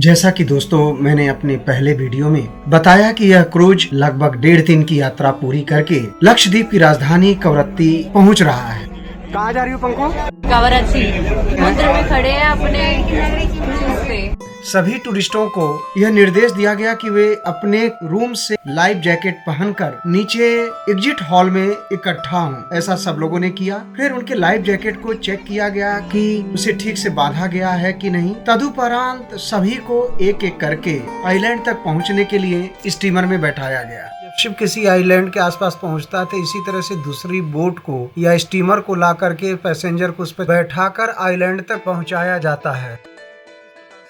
जैसा कि दोस्तों मैंने अपने पहले वीडियो में बताया कि यह क्रूज लगभग 1.5 दिन की यात्रा पूरी करके लक्षद्वीप की राजधानी कवरत्ती पहुंच रहा है। कहाँ जा रही हो पंको? कवरत्ती समुद्र में खड़े हैं अपने क्रूज पे। सभी टूरिस्टों को यह निर्देश दिया गया कि वे अपने रूम से लाइफ जैकेट पहनकर नीचे एग्जिट हॉल में इकट्ठा हों। ऐसा सब लोगों ने किया। फिर उनके लाइफ जैकेट को चेक किया गया कि उसे ठीक से बांधा गया है कि नहीं। तदुपरांत सभी को एक एक करके आइलैंड तक पहुंचने के लिए स्टीमर में बैठाया गया। शिप किसी आइलैंड के आसपास पहुंचता है तो इसी तरह से दूसरी बोट को या स्टीमर को ला करके पैसेंजर को उस पर बैठाकर आइलैंड तक पहुंचाया जाता है।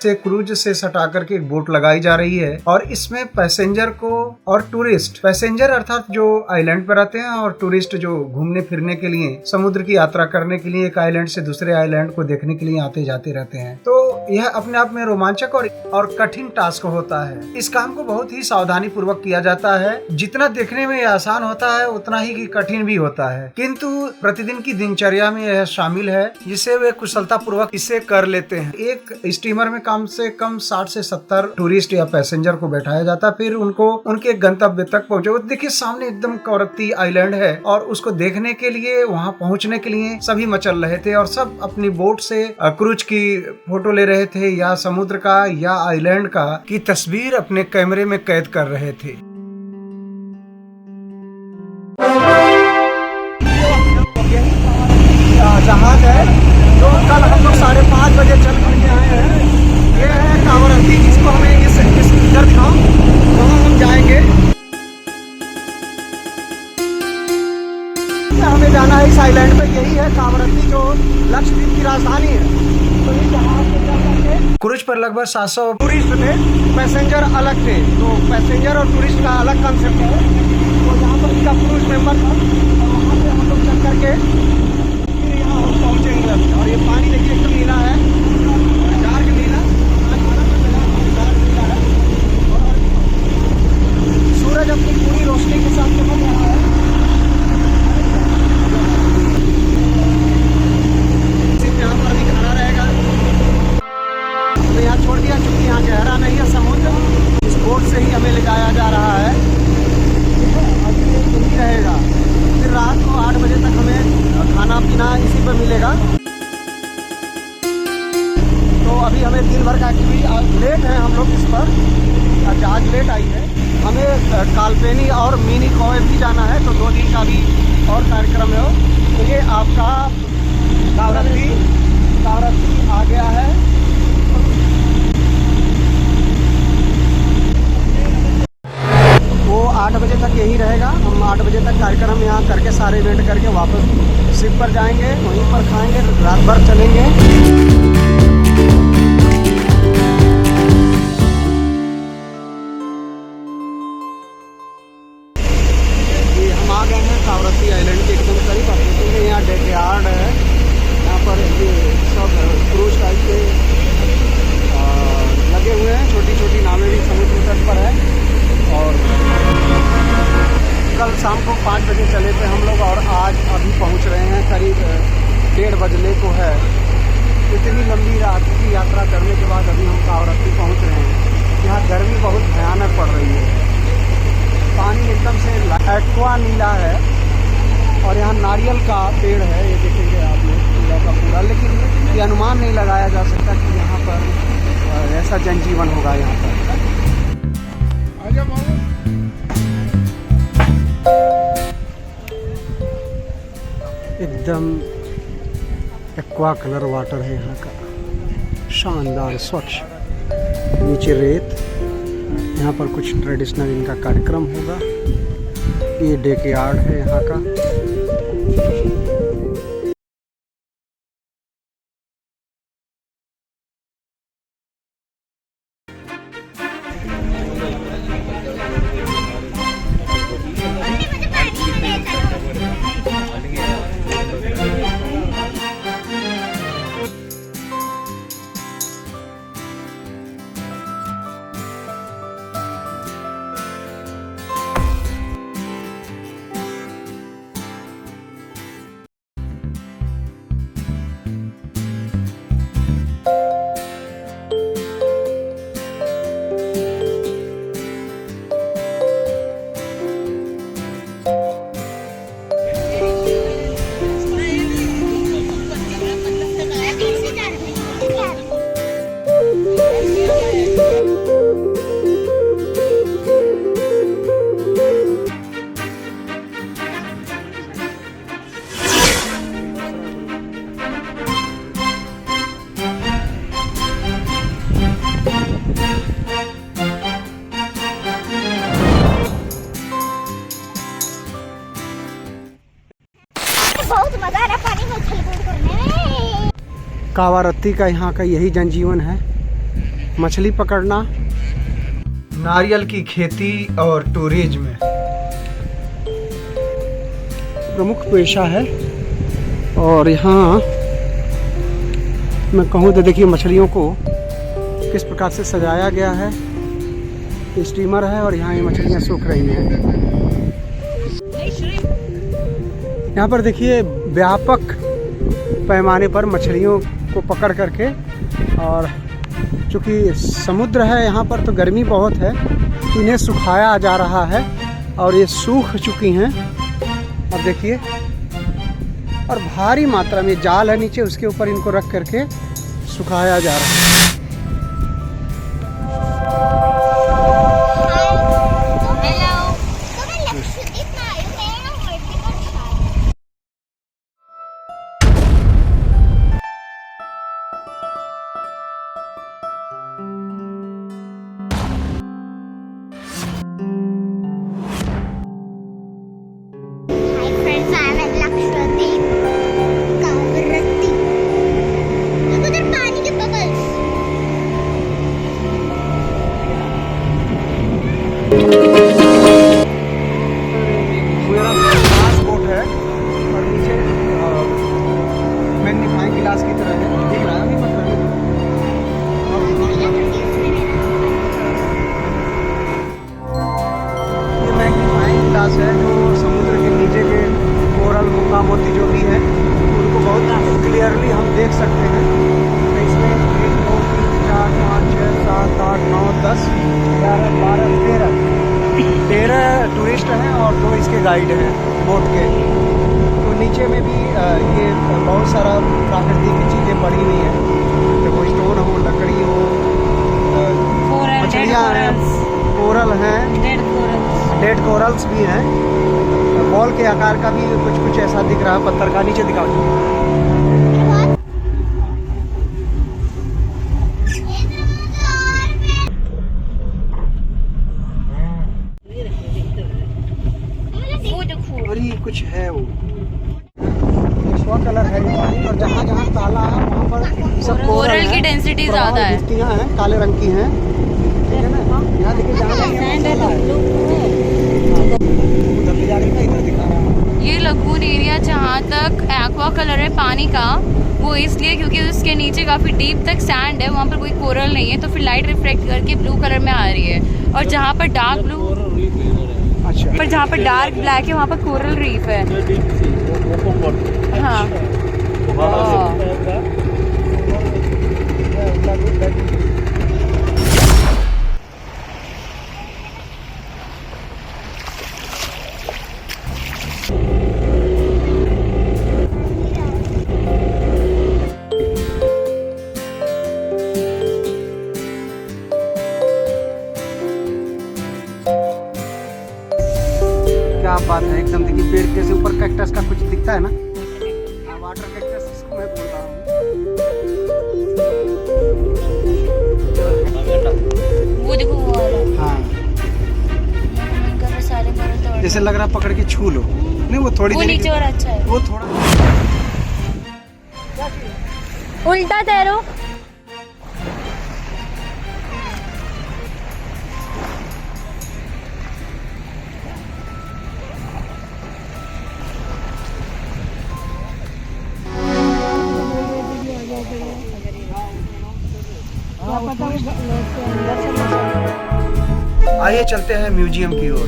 से क्रूज से सटा करके एक बोट लगाई जा रही है और इसमें पैसेंजर को और टूरिस्ट, पैसेंजर अर्थात जो आइलैंड पर रहते हैं और टूरिस्ट जो घूमने फिरने के लिए समुद्र की यात्रा करने के लिए एक आइलैंड से दूसरे आइलैंड को देखने के लिए आते जाते रहते हैं। तो यह अपने आप में रोमांचक और कठिन टास्क होता है। इस काम को बहुत ही सावधानी पूर्वक किया जाता है। जितना देखने में आसान होता है उतना ही कठिन भी होता है, किंतु प्रतिदिन की दिनचर्या में यह शामिल है जिसे वे कुशलता पूर्वक इसे कर लेते हैं। एक स्टीमर में कम से कम 60 से 70 टूरिस्ट या पैसेंजर को बैठाया जाता है, फिर उनको उनके गंतव्य तक पहुंचे। देखिए सामने एकदम कवरत्ती आइलैंड है और उसको देखने के लिए, वहां पहुंचने के लिए सभी मचल रहे थे और सब अपनी बोट से क्रूज की फोटो ले रहे थे या समुद्र का या आइलैंड का की तस्वीर अपने कैमरे में कैद कर रहे थे। जहाज है जो कल हम लोग 5:30 बजे चल करके आए हैं। ये है कवरत्ती, जिसको हमें इस इधर दिखाओ, वहाँ हम जाएंगे। हमें जाना है इस आइलैंड पे, यही है कवरत्ती जो लक्षद्वीप की राजधानी है। तो ये जहाज पे जा करके क्रूज पर लगभग 700 टूरिस्ट थे, पैसेंजर अलग थे। तो पैसेंजर और टूरिस्ट का अलग कंसेप्ट है। तो यहाँ पर इसका क्रूज मेंबर था, वहाँ पे हम लोग चल करके पहुंचेंगे। और ये पानी देखिए एकदम नीला है, डार्क नीला, सूरज अपनी पूरी रोशनी के साथ चमक रहा है। यहाँ पर भी खड़ा रहेगा, तो यहाँ छोड़ दिया क्योंकि यहाँ गहरा नहीं है समुद्र। इस बोट से ही हमें ले जाया जा रहा है, अभी यही रहेगा। फिर रात को 8 बजे तक हमें खाना पीना इसी पर मिलेगा। तो अभी हमें दिन भर का एक्टिविटी लेट है, हम लोग इस पर जहाज लेट आई है। हमें कालपेनी और मिनी खोए भी जाना है, तो 2 दिन का भी और कार्यक्रम है। तो ये आपका कवरत्ती आ गया है। वो 8 बजे तक यही रहेगा। हम 8 बजे तक कार्यक्रम यहाँ करके सारे इवेंट करके वापस शिप पर जाएंगे, वहीं पर खाएंगे, रात भर चलेंगे। ये हम आ गए हैं कवरत्ती आइलैंड के एकदम करीब। आप देखेंगे यहाँ डेकयार्ड है, यहाँ पर ये सब क्रूज टाइप के लगे हुए हैं। छोटी छोटी नावें भी समुद्र तट पर है। और कल शाम को 5 बजे चले थे हम लोग और आज अभी पहुंच रहे हैं, करीब 1:30 बजने को है। इतनी लंबी रात की यात्रा करने के बाद अभी हम कवरत्ती पहुंच रहे हैं। यहाँ गर्मी बहुत भयानक पड़ रही है। पानी एकदम से एक्वा नीला है और यहाँ नारियल का पेड़ है, ये देखेंगे आप लोग पूरा का पूरा। लेकिन ये अनुमान नहीं लगाया जा सकता कि यहाँ पर ऐसा जनजीवन होगा यहाँ पर। एकदम एक्वा कलर वाटर है यहाँ का, शानदार स्वच्छ। नीचे रेत, यहाँ पर कुछ ट्रेडिशनल इनका कार्यक्रम होगा। ये डेकयार्ड है यहाँ का। कावारत्ती का यहाँ का यही जनजीवन है, मछली पकड़ना, नारियल की खेती और टूरिज्म प्रमुख पेशा है। और यहाँ मैं कहूँ तो देखिए मछलियों को किस प्रकार से सजाया गया है। स्टीमर है और यहाँ ये मछलियाँ सूख रही हैं। यहाँ पर देखिए व्यापक पैमाने पर मछलियों को पकड़ करके, और चूँकि समुद्र है यहाँ पर तो गर्मी बहुत है, इन्हें सुखाया जा रहा है और ये सूख चुकी हैं। अब देखिए, और भारी मात्रा में जाल है नीचे, उसके ऊपर इनको रख करके सुखाया जा रहा है। है जो समुद्र के नीचे के कोरल मूंगा मोती जो भी है उनको बहुत क्लियरली हम देख सकते हैं। तो इसमें 1 2 3 4 5 6 7 8 9 10 11 12 13 टूरिस्ट हैं और 2 इसके गाइड हैं बोट के। तो नीचे में भी ये बहुत सारा प्राकृतिक चीज़ें पड़ी हुई हैं, जब वो स्टोन हो, लकड़ी हो, मछलियाँ हैं, कोरल हैं, डेड कोरल्स भी हैं, बॉल के आकार का भी कुछ ऐसा दिख रहा है पत्थर का। नीचे दिखाओ। और ये कुछ है वो एक्वा कलर है पानी, और जहाँ जहाँ ताला है वहाँ पर सब कोरल की डेंसिटी ज़्यादा है, गिट्टियाँ हैं काले रंग की हैं, ठीक है ना। यहाँ देखिए ये लगून एरिया जहाँ तक एक्वा कलर है पानी का, वो इसलिए क्योंकि उसके नीचे काफ़ी डीप तक सैंड है, वहाँ पर कोई कोरल नहीं है, तो फिर लाइट रिफ्लेक्ट करके ब्लू कलर में आ रही है। और जहाँ पर डार्क ब्लू, अच्छा, पर जहाँ पर डार्क ब्लैक है वहाँ पर कोरल रीफ है। हाँ क्या बात है एकदम। देखिए पेड़ के ऊपर कैक्टस का कुछ दिखता है ना, वाटर कैक्टस इसको मैं बोल रहा हूँ। वो देखो वो वाला। हाँ, सारे तोड़ जैसे लग रहा पकड़ के छू लो। नहीं वो थोड़ी देर नीचे और अच्छा है, वो थोड़ा उल्टा तैरो। आइए चलते हैं म्यूजियम की ओर।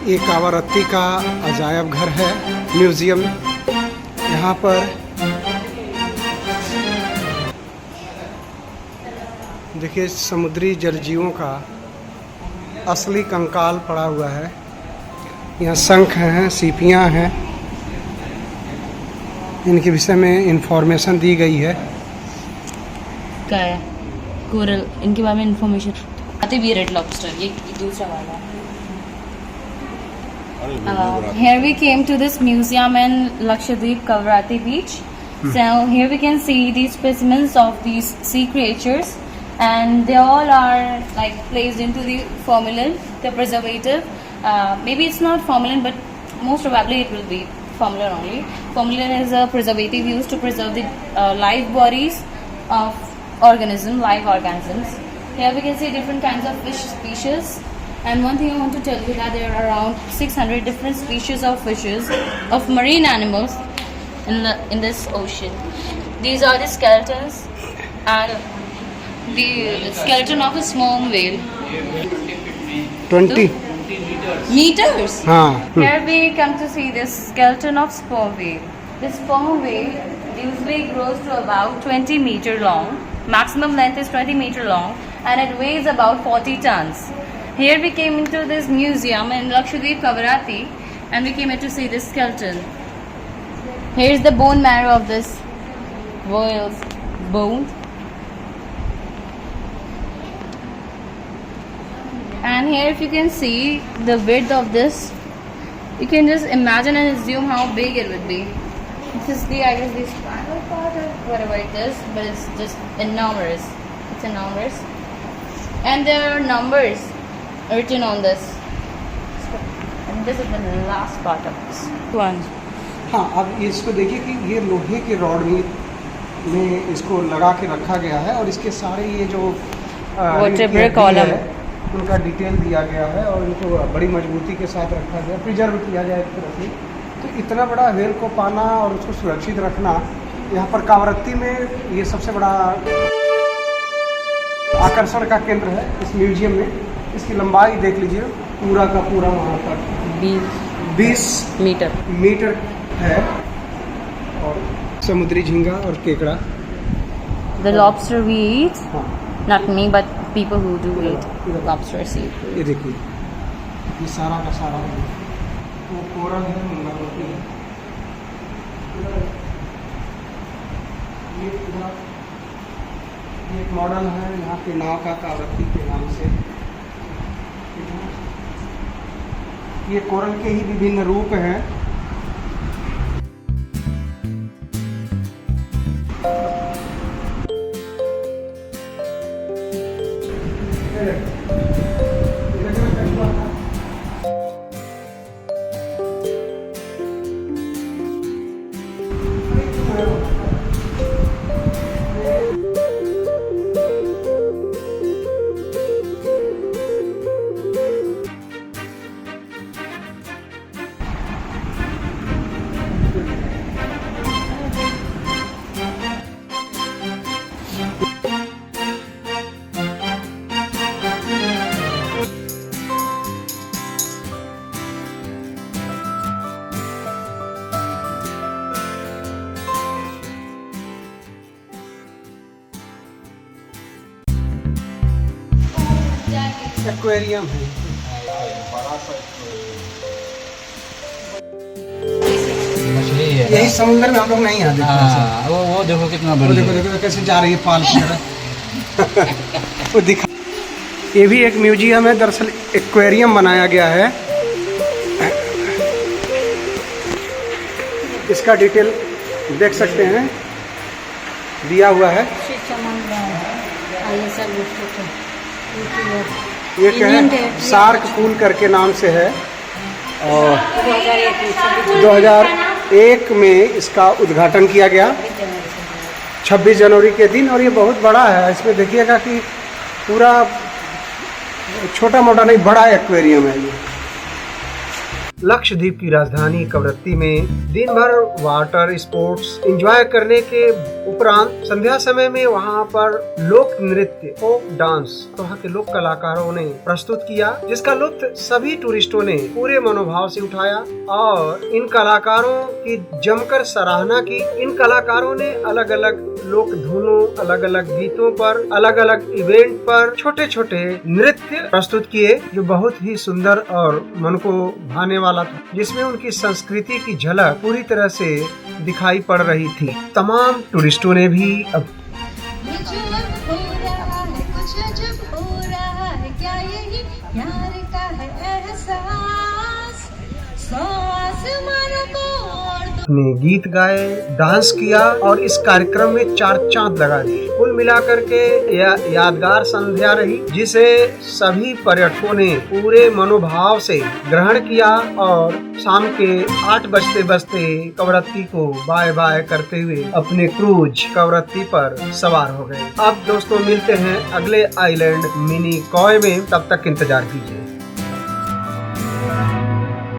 ये कावारत्ती का अजायब घर है, म्यूज़ियम। यहाँ पर देखिए समुद्री जलजीवों का असली कंकाल पड़ा हुआ है। यहाँ शंख हैं, सीपियाँ हैं, इनके विषय में इंफॉर्मेशन दी गई है। क्या है कोरल, इनके बारे में इंफॉर्मेशन आती भी। रेड लॉबस्टर ये दूसरा वाला है। Here we came to this museum in Lakshadweep, Kavarati Beach. So here we can see these specimens of these sea creatures, and they all are like placed into the formalin, the preservative. Maybe it's not formalin, but most probably it will be formalin only. Formalin is a preservative used to preserve the live bodies of live organisms. Here we can see different kinds of fish species. And one thing I want to tell you that there are around 600 different species of fishes, of marine animals in this ocean. These are the skeletons and the skeleton of a sperm whale. 20 meters. हाँ। Here we come to see this skeleton of sperm whale. This sperm whale usually grows to about 20 meter long. Maximum length is 20 meter long, and it weighs about 40 tons. Here we came into this museum in Lakshadweep, Kavarati, and we came here to see this skeleton. Here's the bone marrow of this whale's bone. And here if you can see the width of this, you can just imagine and assume how big it would be. This is the, I guess, the spinal part or whatever it is, but it's just enormous. It's enormous. And there are numbers written on this. And this is the last part of this one. हाँ, अब इसको देखिए कि ये लोहे के rod में इसको लगा के रखा गया है, और इसके सारे ये जो वर्टेब्रे कॉलम है उनका डिटेल दिया गया है, और इनको बड़ी मजबूती के साथ रखा गया, प्रिजर्व किया जाए एक तरह से। तो इतना बड़ा व्हेल को पाना और उसको सुरक्षित रखना यहाँ पर कावरत्ती में ये सबसे बड़ा आकर्षण का केंद्र है इस म्यूजियम में। इसकी लंबाई देख लीजिए, पूरा का पूरा वहाँ पर 20 मीटर है, और समुद्री झींगा और केकड़ा। The lobster we eat, हाँ, not me, but people who do eat lobster seafood. ये देखिए, ये सारा का सारा वो कोरल है, मंगलवती है। ये पूरा ये एक मॉडल है यहाँ के नाव का, कावरत्ती के नाम से। ये कोरल के ही विभिन्न रूप हैं। एक्वेरियम है। मछली है, यही समुद्र में हम लोग नहीं आते। हाँ, वो देखो कितना वो बड़ी देखो है। देखो कैसे जा रही है पाल की तरह। वो दिखा। ये भी एक म्यूजियम है, दरअसल एक्वेरियम बनाया गया है। इसका डिटेल देख सकते हैं, दिया हुआ है। ये क्या है, शार्क पूल करके नाम से है, और 2001 में इसका उद्घाटन किया गया, 26 जनवरी के दिन। और ये बहुत बड़ा है, इसमें देखिएगा कि पूरा छोटा मोटा नहीं, बड़ा एक्वेरियम है ये। लक्षद्वीप की राजधानी कवरत्ती में दिन भर वाटर स्पोर्ट्स एंजॉय करने के उपरांत संध्या समय में वहाँ पर लोक नृत्य फोक डांस वहाँ के लोक कलाकारों ने प्रस्तुत किया, जिसका लुत्फ सभी टूरिस्टों ने पूरे मनोभाव से उठाया और इन कलाकारों की जमकर सराहना की। इन कलाकारों ने अलग अलग लोक धुनों, अलग अलग गीतों पर, अलग अलग इवेंट पर छोटे छोटे नृत्य प्रस्तुत किए, जो बहुत ही सुंदर और मन को भाने वाला था, जिसमें उनकी संस्कृति की झलक पूरी तरह से दिखाई पड़ रही थी। तमाम टूरिस्टों ने भी अपने गीत गाए, डांस किया और इस कार्यक्रम में 4 चांद लगा दिए। कुल मिलाकर के यादगार संध्या रही, जिसे सभी पर्यटकों ने पूरे मनोभाव से ग्रहण किया और शाम के 8 बजते कवरत्ती को बाय बाय करते हुए अपने क्रूज कवरत्ती पर सवार हो गए। अब दोस्तों मिलते हैं अगले आइलैंड मिनी कॉय में, तब तक इंतजार कीजिए।